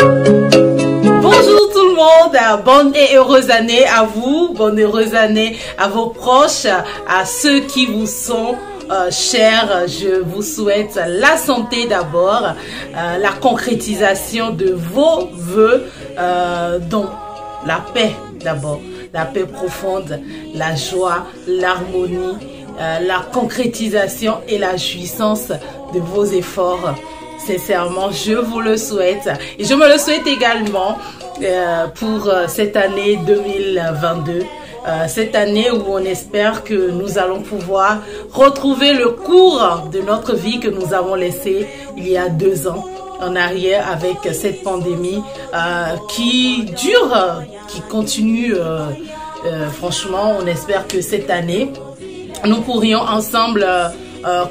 Bonjour tout le monde, bonne et heureuse année à vous, bonne et heureuse année à vos proches, à ceux qui vous sont chers. Je vous souhaite la santé d'abord, la concrétisation de vos vœux, donc la paix d'abord, la paix profonde, la joie, l'harmonie, la concrétisation et la jouissance de vos efforts. Sincèrement, je vous le souhaite et je me le souhaite également pour cette année 2022. Cette année où on espère que nous allons pouvoir retrouver le cours de notre vie que nous avons laissé il y a 2 ans en arrière avec cette pandémie qui dure, qui continue. Franchement, on espère que cette année, nous pourrions ensemble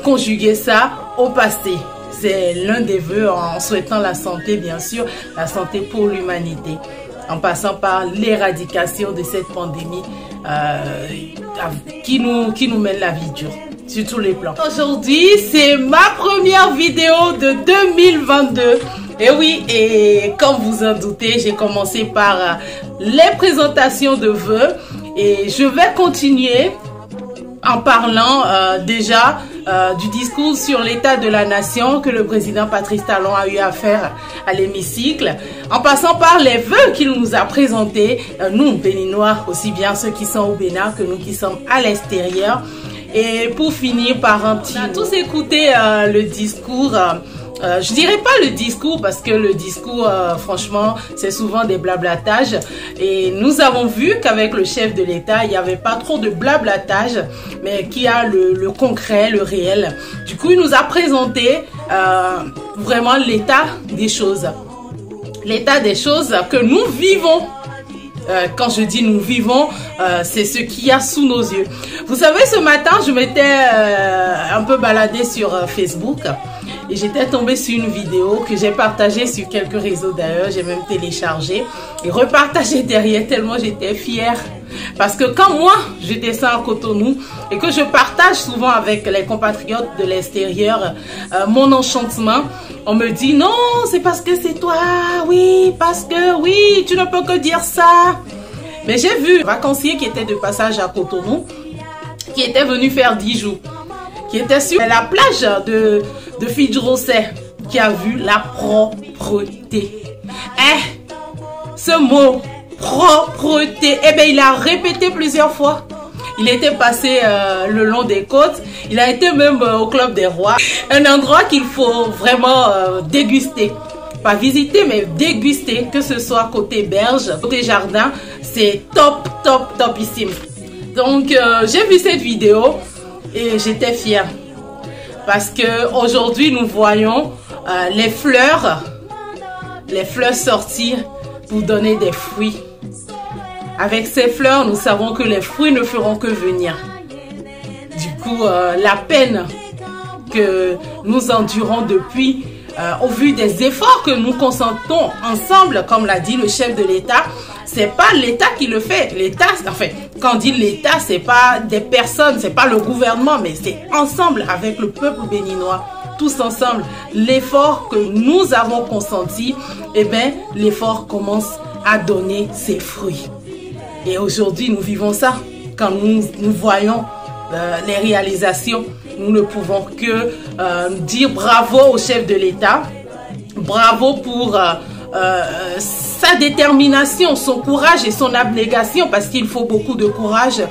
conjuguer ça au passé. C'est l'un des vœux en souhaitant la santé, bien sûr, la santé pour l'humanité, en passant par l'éradication de cette pandémie qui nous mène la vie dure sur tous les plans. Aujourd'hui, c'est ma première vidéo de 2022. Et oui, et comme vous en doutez, j'ai commencé par les présentations de vœux et je vais continuer en parlant déjà du discours sur l'état de la nation que le président Patrice Talon a eu à faire à l'hémicycle, en passant par les vœux qu'il nous a présentés, nous Béninois, aussi bien ceux qui sont au Bénin que nous qui sommes à l'extérieur. Et pour finir par un petit... On a tous écouté le discours... je dirais pas le discours parce que le discours, franchement, c'est souvent des blablatages. Et nous avons vu qu'avec le chef de l'État, il n'y avait pas trop de blablatage, mais qu'il y a le concret, le réel. Du coup, il nous a présenté vraiment l'état des choses. L'état des choses que nous vivons. Quand je dis nous vivons, c'est ce qu'il y a sous nos yeux. Vous savez, ce matin, je m'étais un peu baladée sur Facebook. Et j'étais tombée sur une vidéo que j'ai partagée sur quelques réseaux d'ailleurs. J'ai même téléchargé et repartagé derrière tellement j'étais fière. Parce que quand moi, je descends à Cotonou et que je partage souvent avec les compatriotes de l'extérieur mon enchantement, on me dit non, c'est parce que c'est toi, oui, parce que oui, tu ne peux que dire ça. Mais j'ai vu un vacancier qui était de passage à Cotonou, qui était venu faire 10 jours, qui était sur la plage de Fidjrosset, qui a vu la propreté. Ce mot propreté, eh bien, il a répété plusieurs fois. Il était passé le long des côtes. Il a été même au Club des Rois. Un endroit qu'il faut vraiment déguster. Pas visiter, mais déguster. Que ce soit côté berge, côté jardin. C'est top, top, topissime. Donc, j'ai vu cette vidéo et j'étais fière. Parce que aujourd'hui nous voyons les fleurs sortir pour donner des fruits. Avec ces fleurs, nous savons que les fruits ne feront que venir. Du coup, la peine que nous endurons depuis, au vu des efforts que nous consentons ensemble, comme l'a dit le chef de l'État, c'est pas l'État qui le fait. L'État, enfin, quand on dit l'État, c'est pas des personnes, c'est pas le gouvernement, mais c'est ensemble avec le peuple béninois, tous ensemble. L'effort que nous avons consenti, eh bien, l'effort commence à donner ses fruits. Et aujourd'hui, nous vivons ça. Quand nous voyons les réalisations, nous ne pouvons que dire bravo au chef de l'État, bravo pour sa détermination, son courage et son abnégation, parce qu'il faut beaucoup de courage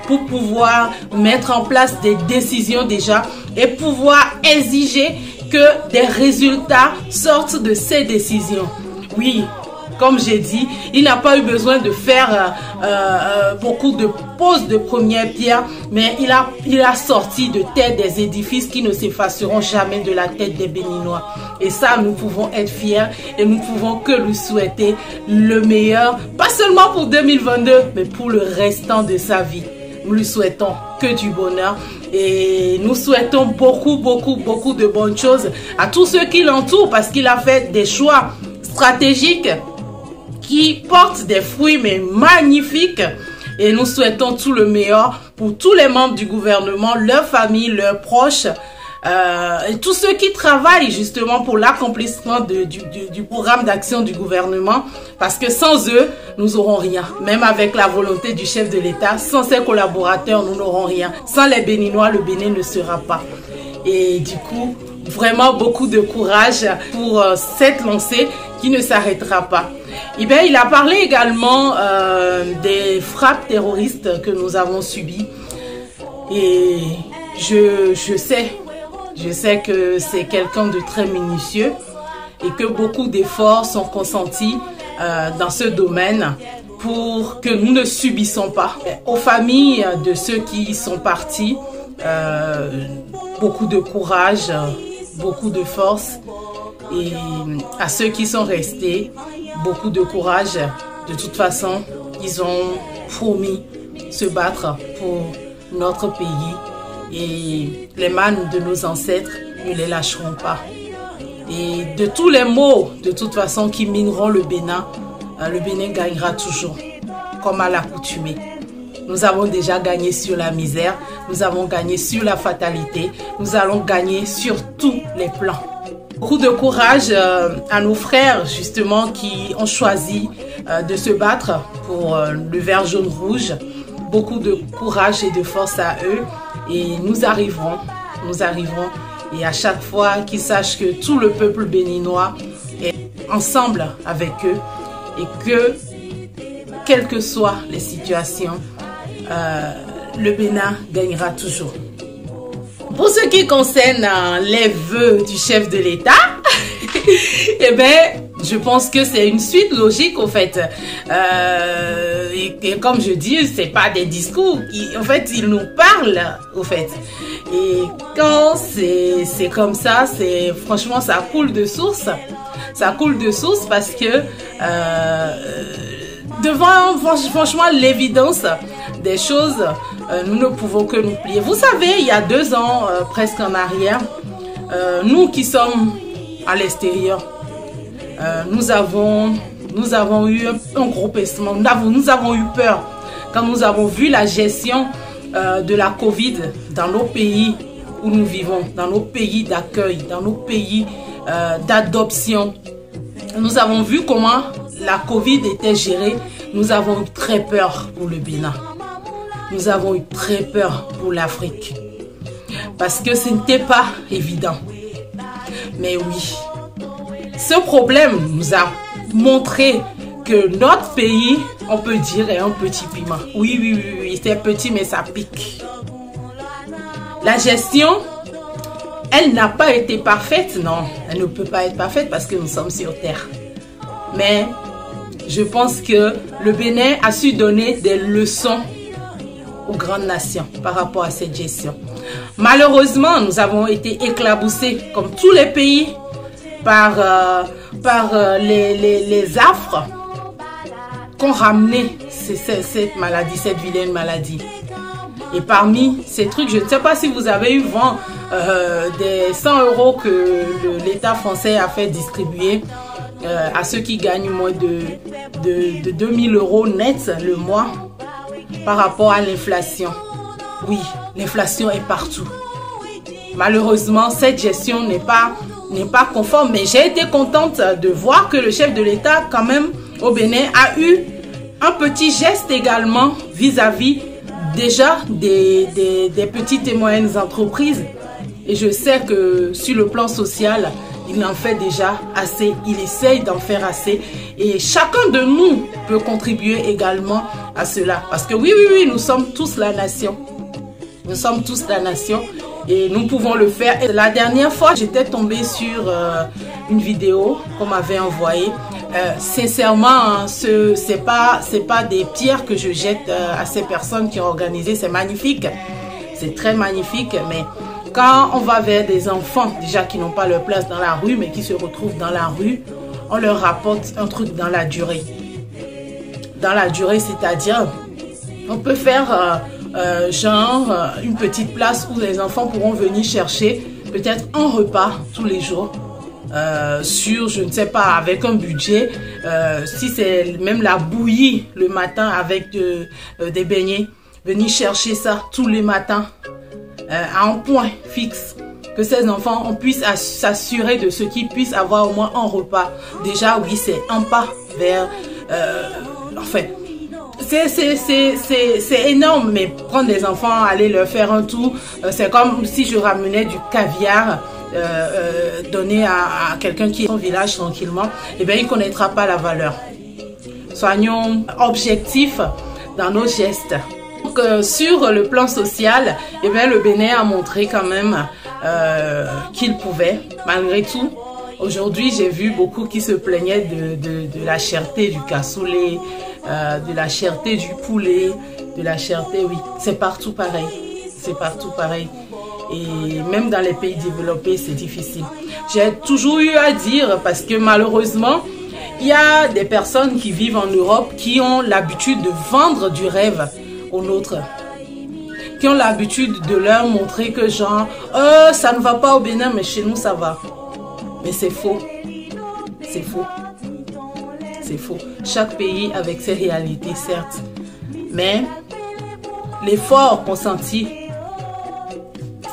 pour pouvoir mettre en place des décisions déjà et pouvoir exiger que des résultats sortent de ces décisions. Oui, comme j'ai dit, il n'a pas eu besoin de faire beaucoup de poses de première pierre, mais il a sorti de terre des édifices qui ne s'effaceront jamais de la tête des Béninois. Et ça, nous pouvons être fiers et nous pouvons que lui souhaiter le meilleur, pas seulement pour 2022, mais pour le restant de sa vie. Nous lui souhaitons que du bonheur et nous souhaitons beaucoup, beaucoup, beaucoup de bonnes choses à tous ceux qui l'entourent parce qu'il a fait des choix stratégiques qui portent des fruits mais magnifiques. Et nous souhaitons tout le meilleur pour tous les membres du gouvernement, leurs familles, leurs proches, et tous ceux qui travaillent justement pour l'accomplissement du programme d'action du gouvernement, parce que sans eux, nous n'aurons rien. Même avec la volonté du chef de l'État, sans ses collaborateurs, nous n'aurons rien. Sans les Béninois, le Bénin ne sera pas. Et du coup, vraiment beaucoup de courage pour cette lancée qui ne s'arrêtera pas. Et bien, il a parlé également des frappes terroristes que nous avons subies. Et je sais que c'est quelqu'un de très minutieux et que beaucoup d'efforts sont consentis dans ce domaine pour que nous ne subissons pas. Aux familles de ceux qui sont partis, beaucoup de courage, beaucoup de force, et à ceux qui sont restés, beaucoup de courage. De toute façon, ils ont promis se battre pour notre pays et les mannes de nos ancêtres ne les lâcheront pas. Et de tous les maux, de toute façon, qui mineront le Bénin gagnera toujours, comme à l'accoutumée. Nous avons déjà gagné sur la misère, nous avons gagné sur la fatalité, nous allons gagner sur tous les plans. Beaucoup de courage à nos frères justement qui ont choisi de se battre pour le vert jaune rouge. Beaucoup de courage et de force à eux et nous arriverons. Et à chaque fois qu'ils sachent que tout le peuple béninois est ensemble avec eux et que quelles que soient les situations, le Bénin gagnera toujours. Pour ce qui concerne les vœux du chef de l'État, eh bien, je pense que c'est une suite logique au fait. Et comme je dis, c'est pas des discours. En fait, il nous parle au fait. Et quand c'est comme ça, franchement, ça coule de source. Ça coule de source parce que devant franchement l'évidence des choses, nous ne pouvons que nous plier. Vous savez, il y a 2 ans, presque en arrière, nous qui sommes à l'extérieur, nous avons eu un gros pincement. Nous avons eu peur quand nous avons vu la gestion de la Covid dans nos pays où nous vivons, dans nos pays d'accueil, dans nos pays d'adoption. Nous avons vu comment la Covid était gérée. Nous avons eu très peur pour le Bénin. Nous avons eu très peur pour l'Afrique. Parce que ce n'était pas évident. Mais oui, ce problème nous a montré que notre pays, on peut dire, est un petit piment. Oui, c'est petit, mais ça pique. La gestion, elle n'a pas été parfaite, non. Elle ne peut pas être parfaite parce que nous sommes sur terre. Mais je pense que le Bénin a su donner des leçons aux grandes nations par rapport à cette gestion. Malheureusement, nous avons été éclaboussés, comme tous les pays, par les affres qu'ont ramené cette maladie, cette vilaine maladie. Et parmi ces trucs, je ne sais pas si vous avez eu vent des 100 € que l'État français a fait distribuer à ceux qui gagnent moins de 2000 € net le mois par rapport à l'inflation. Oui, l'inflation est partout. Malheureusement, cette gestion n'est pas conforme, mais j'ai été contente de voir que le chef de l'État, quand même, au Bénin, a eu un petit geste également vis-à-vis déjà des petites et moyennes entreprises. Et je sais que sur le plan social, il en fait déjà assez, il essaye d'en faire assez. Et chacun de nous peut contribuer également à cela. Parce que oui, nous sommes tous la nation. Nous sommes tous la nation et nous pouvons le faire. Et la dernière fois, j'étais tombée sur une vidéo qu'on m'avait envoyée. Sincèrement, c'est pas des pierres que je jette à ces personnes qui ont organisé. C'est magnifique. C'est très magnifique, mais quand on va vers des enfants déjà qui n'ont pas leur place dans la rue, mais qui se retrouvent dans la rue, on leur rapporte un truc dans la durée. Dans la durée, c'est-à-dire, on peut faire une petite place où les enfants pourront venir chercher peut-être un repas tous les jours. Sur, je ne sais pas, avec un budget, si c'est même la bouillie le matin avec des beignets, venir chercher ça tous les matins à un point fixe que ces enfants, on puisse s'assurer de ce qu'ils puissent avoir au moins un repas. Déjà, oui, c'est un pas vers... enfin, c'est énorme, mais prendre des enfants, aller leur faire un tour, c'est comme si je ramenais du caviar donné à quelqu'un qui est au village tranquillement, et bien il ne connaîtra pas la valeur. Soyons objectifs dans nos gestes. Donc, sur le plan social, et bien le Bénin a montré quand même qu'il pouvait, malgré tout. Aujourd'hui, j'ai vu beaucoup qui se plaignaient de la cherté du cassoulet, de la cherté du poulet, de la cherté, oui, c'est partout pareil. C'est partout pareil. Et même dans les pays développés, c'est difficile. J'ai toujours eu à dire, parce que malheureusement, il y a des personnes qui vivent en Europe qui ont l'habitude de vendre du rêve aux nôtres. Qui ont l'habitude de leur montrer que genre, ça ne va pas au Bénin, mais chez nous, ça va. Mais c'est faux. C'est faux. C'est faux. Chaque pays avec ses réalités, certes. Mais l'effort consenti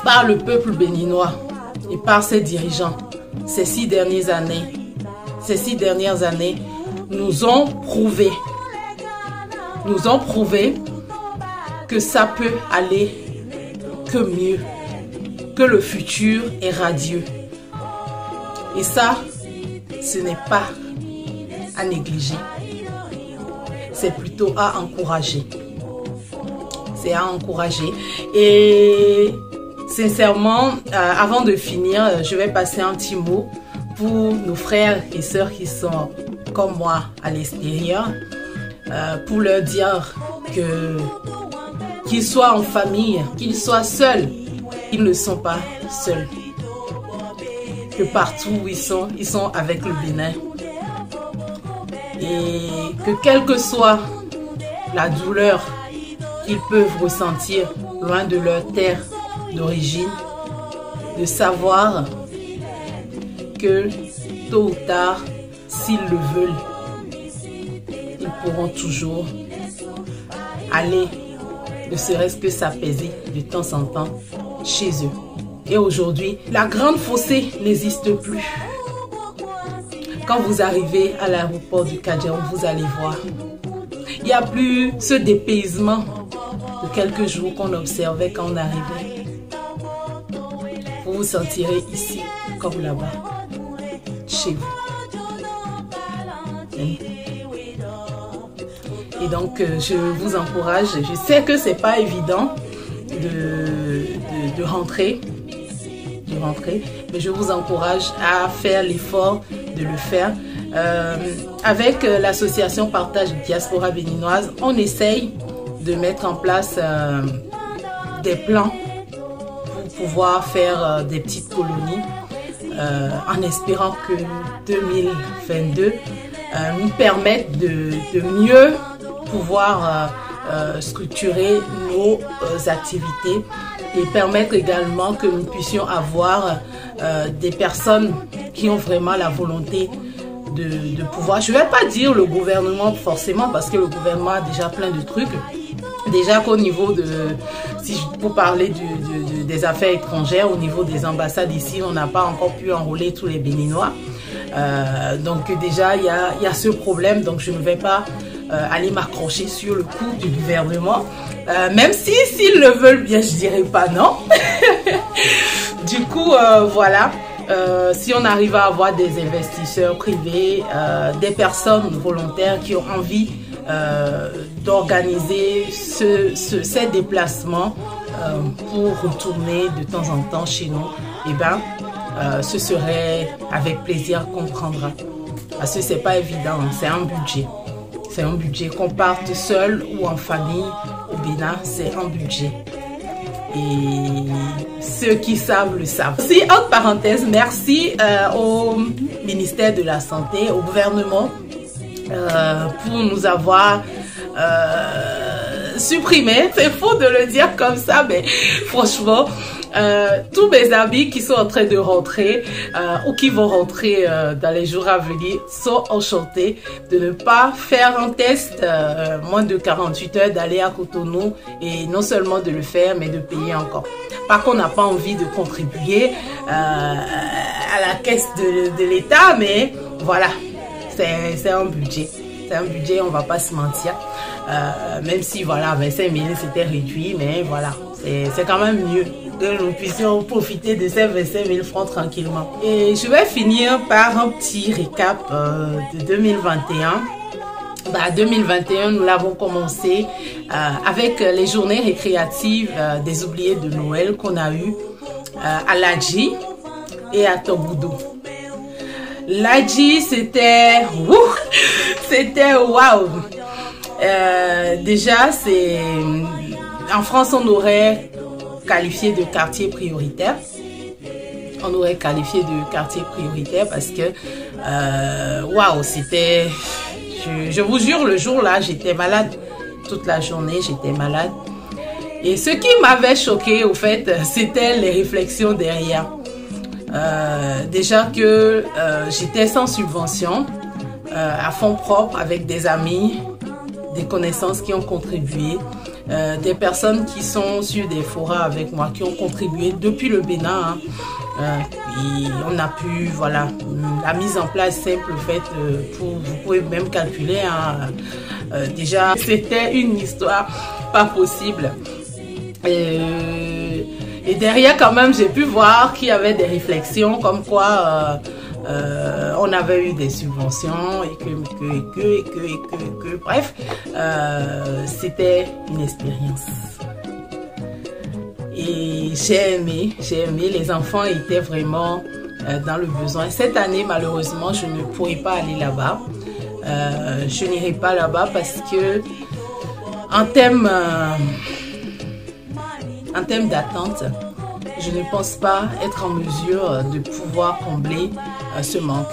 par le peuple béninois et par ses dirigeants ces 6 dernières années nous ont prouvé que ça peut aller que mieux, que le futur est radieux. Et ça, ce n'est pas à négliger, c'est plutôt à encourager. C'est à encourager. Et sincèrement, avant de finir, je vais passer un petit mot pour nos frères et sœurs qui sont comme moi à l'extérieur, pour leur dire que qu'ils soient en famille, qu'ils soient seuls, ils ne sont pas seuls. Que partout où ils sont avec le Bénin. Et que quelle que soit la douleur qu'ils peuvent ressentir loin de leur terre d'origine, de savoir que tôt ou tard, s'ils le veulent, ils pourront toujours aller, ne serait-ce que s'apaiser de temps en temps chez eux. Et aujourd'hui, la grande fossée n'existe plus. Quand vous arrivez à l'aéroport du Kadjaou, vous allez voir. Il n'y a plus ce dépaysement de quelques jours qu'on observait quand on arrivait. Vous vous sentirez ici comme là-bas, chez vous. Et donc, je vous encourage. Je sais que c'est pas évident de rentrer. Mais je vous encourage à faire l'effort de le faire. Avec l'association Partage Diaspora Béninoise, on essaye de mettre en place des plans pour pouvoir faire des petites colonies en espérant que 2022 nous permette de mieux pouvoir structurer nos activités et permettre également que nous puissions avoir des personnes qui ont vraiment la volonté de pouvoir, je ne vais pas dire le gouvernement forcément, parce que le gouvernement a déjà plein de trucs. Déjà qu'au niveau de, pour parler des affaires étrangères, au niveau des ambassades ici, on n'a pas encore pu enrôler tous les Béninois. Donc déjà, il y a ce problème, donc je ne vais pas aller m'accrocher sur le coup du gouvernement. Même si s'ils le veulent bien, je dirais pas non. Du coup, voilà. Si on arrive à avoir des investisseurs privés, des personnes volontaires qui ont envie d'organiser ces déplacements pour retourner de temps en temps chez nous, eh ben, ce serait avec plaisir qu'on prendra. Parce que c'est pas évident, c'est un budget. C'est un budget, qu'on parte seul ou en famille au Bénin, c'est un budget. Et ceux qui savent le savent. Si, entre parenthèses, merci au ministère de la Santé, au gouvernement, pour nous avoir supprimé. C'est faux de le dire comme ça, mais franchement, tous mes amis qui sont en train de rentrer ou qui vont rentrer dans les jours à venir sont enchantés de ne pas faire un test moins de 48 heures, d'aller à Cotonou et non seulement de le faire mais de payer encore. Par contre, on n'a pas envie de contribuer à la caisse de l'État, mais voilà, c'est un budget. C'est un budget, on va pas se mentir. Même si voilà, 25 000 c'était réduit, mais voilà, c'est quand même mieux que nous puissions profiter de ces 25 000 francs tranquillement. Et je vais finir par un petit récap de 2021. 2021, nous l'avons commencé avec les journées récréatives des oubliés de Noël qu'on a eu à Ladji et à Togoudou. Ladji, c'était waouh. Déjà, c'est en France, on aurait qualifié de quartier prioritaire. On aurait qualifié de quartier prioritaire parce que waouh, c'était, je vous jure, le jour-là, j'étais malade toute la journée, j'étais malade. Et ce qui m'avait choqué, au fait, c'était les réflexions derrière. Déjà que j'étais sans subvention, à fonds propres, avec des amis, des connaissances qui ont contribué, des personnes qui sont sur des forats avec moi, qui ont contribué depuis le Bénin. Et on a pu, voilà, la mise en place simple, fait, vous pouvez même calculer. Déjà, c'était une histoire pas possible. Et derrière, quand même, j'ai pu voir qu'il y avait des réflexions comme quoi on avait eu des subventions et que bref, c'était une expérience. Et j'ai aimé, les enfants étaient vraiment dans le besoin. Cette année, malheureusement, je ne pourrai pas aller là-bas. Je n'irai pas là-bas parce que en termes d'attente, je ne pense pas être en mesure de pouvoir combler ce manque.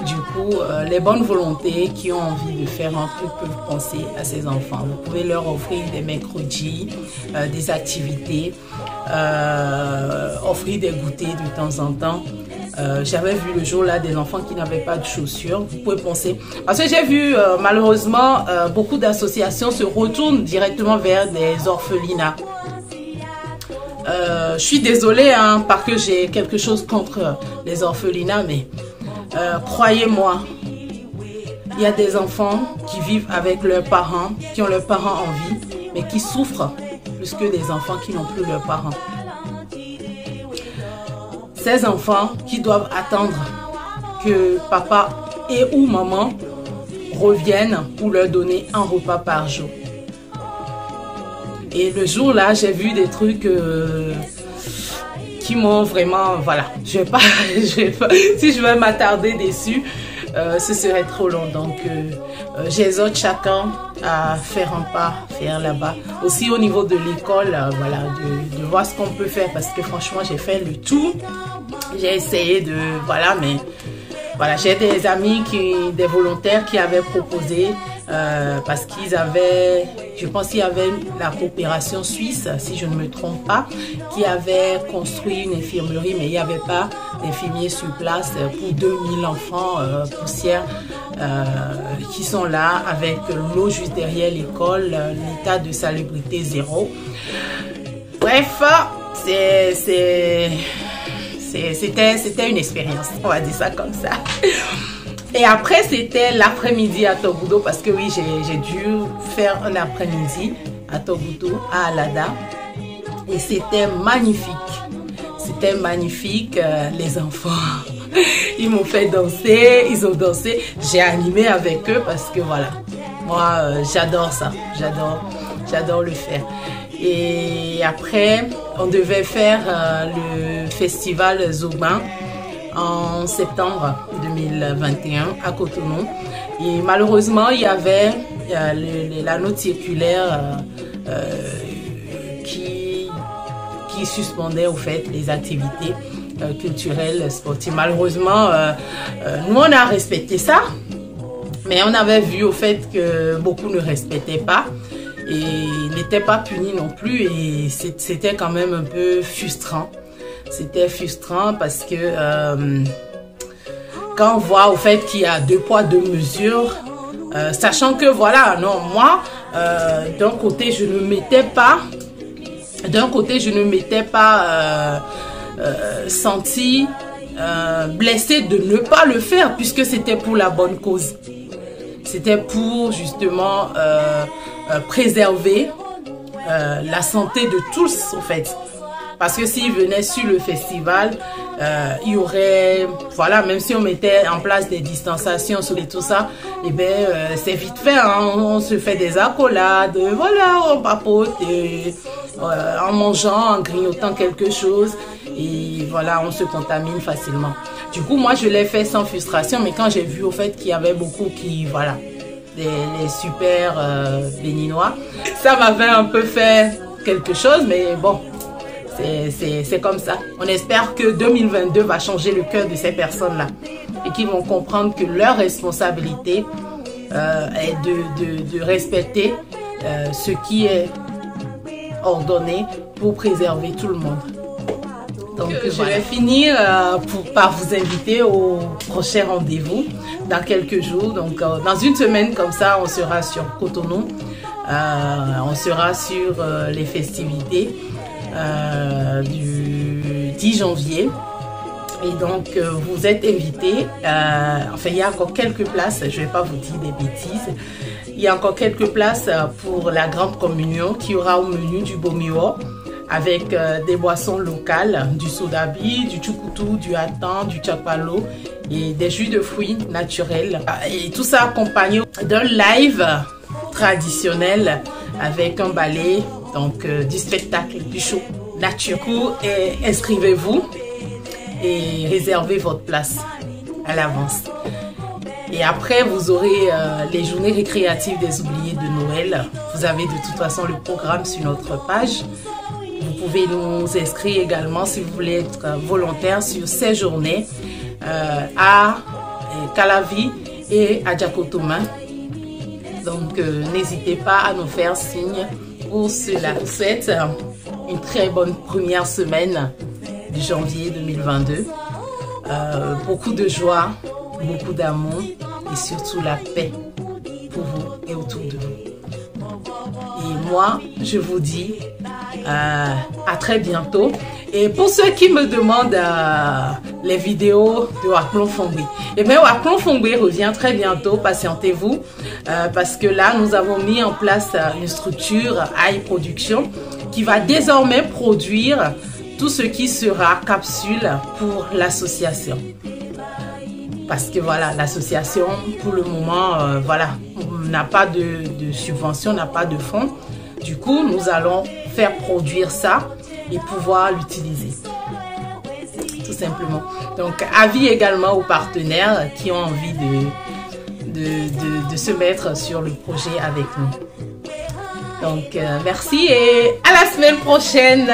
Du coup, les bonnes volontés qui ont envie de faire un truc peuvent penser à ces enfants. Vous pouvez leur offrir des mercredis, des activités, offrir des goûters de temps en temps. J'avais vu le jour là des enfants qui n'avaient pas de chaussures. Vous pouvez penser, parce que j'ai vu malheureusement beaucoup d'associations se retournent directement vers des orphelinats. Je suis désolée parce que j'ai quelque chose contre les orphelinats, mais croyez-moi, il y a des enfants qui vivent avec leurs parents, qui ont leurs parents en vie, mais qui souffrent plus que des enfants qui n'ont plus leurs parents. Ces enfants qui doivent attendre que papa et ou maman reviennent pour leur donner un repas par jour. Et le jour là, j'ai vu des trucs qui m'ont vraiment, voilà, je vais pas, si je vais m'attarder dessus, ce serait trop long. Donc, j'exhorte chacun à faire un pas, faire là-bas. Aussi au niveau de l'école, voilà, de voir ce qu'on peut faire parce que franchement, j'ai fait le tout. J'ai essayé de, voilà, mais voilà, j'ai des amis, des volontaires qui avaient proposé parce qu'ils avaient, je pense qu'il y avait la coopération suisse, si je ne me trompe pas, qui avait construit une infirmerie, mais il n'y avait pas d'infirmiers sur place pour 2000 enfants poussières qui sont là avec l'eau juste derrière l'école, l'état de salubrité zéro. Bref, c'était une expérience, on va dire ça comme ça. Et après, c'était l'après-midi à Togoudou, parce que oui, j'ai dû faire un après-midi à Togoudou, à Alada. Et c'était magnifique. C'était magnifique. Les enfants, ils m'ont fait danser, ils ont dansé. J'ai animé avec eux parce que voilà, moi, j'adore ça. J'adore le faire. Et après, on devait faire le festival Zougban en septembre 2021 à Cotonou. Et malheureusement, il y avait la note circulaire qui suspendait au fait les activités culturelles, sportives. Malheureusement, nous on a respecté ça, mais on avait vu au fait que beaucoup ne respectaient pas. et n'était pas puni non plus, et c'était quand même un peu frustrant. C'était frustrant parce que quand on voit au fait qu'il y a 2 poids 2 mesures, sachant que voilà, non, moi d'un côté je ne m'étais pas senti blessée de ne pas le faire, puisque c'était pour la bonne cause. C'était pour justement préserver la santé de tous, en fait. Parce que s'ils venaient sur le festival, il y aurait, voilà, même si on mettait en place des distanciations sur tout ça, et bien c'est vite fait, hein, on se fait des accolades, voilà, on papote, en mangeant, en grignotant quelque chose, et voilà, on se contamine facilement. Du coup, moi je l'ai fait sans frustration, mais quand j'ai vu au fait qu'il y avait beaucoup qui, voilà, les super béninois, ça m'avait un peu fait quelque chose, mais bon. C'est comme ça. On espère que 2022 va changer le cœur de ces personnes-là et qu'ils vont comprendre que leur responsabilité est de respecter ce qui est ordonné pour préserver tout le monde. Donc je vais finir par vous inviter au prochain rendez-vous dans quelques jours. Donc dans une semaine comme ça, on sera sur Cotonou. On sera sur les festivités du 10 janvier, et donc vous êtes invités. Enfin, il y a encore quelques places, je ne vais pas vous dire des bêtises, il y a encore quelques places pour la grande communion qui aura au menu du Bomiwo avec des boissons locales, du sodabi, du tchoukoutou, du hatan, du tchapalo et des jus de fruits naturels, et tout ça accompagné d'un live traditionnel avec un ballet, donc du spectacle, du show nature. Du coup, inscrivez-vous et réservez votre place à l'avance. Et après, vous aurez les journées récréatives des oubliés de Noël. Vous avez de toute façon le programme sur notre page. Vous pouvez nous inscrire également si vous voulez être volontaire sur ces journées à Calavi et à Djakotoma. Donc, n'hésitez pas à nous faire signe pour cela. Je vous souhaite une très bonne première semaine de janvier 2022. Beaucoup de joie, beaucoup d'amour et surtout la paix pour vous et autour de vous. Et moi, je vous dis à très bientôt. Et pour ceux qui me demandent les vidéos de Waklon Fongbe, et bien Waklon Fongbe revient très bientôt, patientez-vous, parce que là nous avons mis en place une structure AI Production qui va désormais produire tout ce qui sera capsule pour l'association. Parce que voilà, l'association pour le moment, voilà, n'a pas de subvention, n'a pas de fonds. Du coup, nous allons faire produire ça et pouvoir l'utiliser, tout simplement. Donc, avis également aux partenaires qui ont envie de se mettre sur le projet avec nous. Donc, merci et à la semaine prochaine.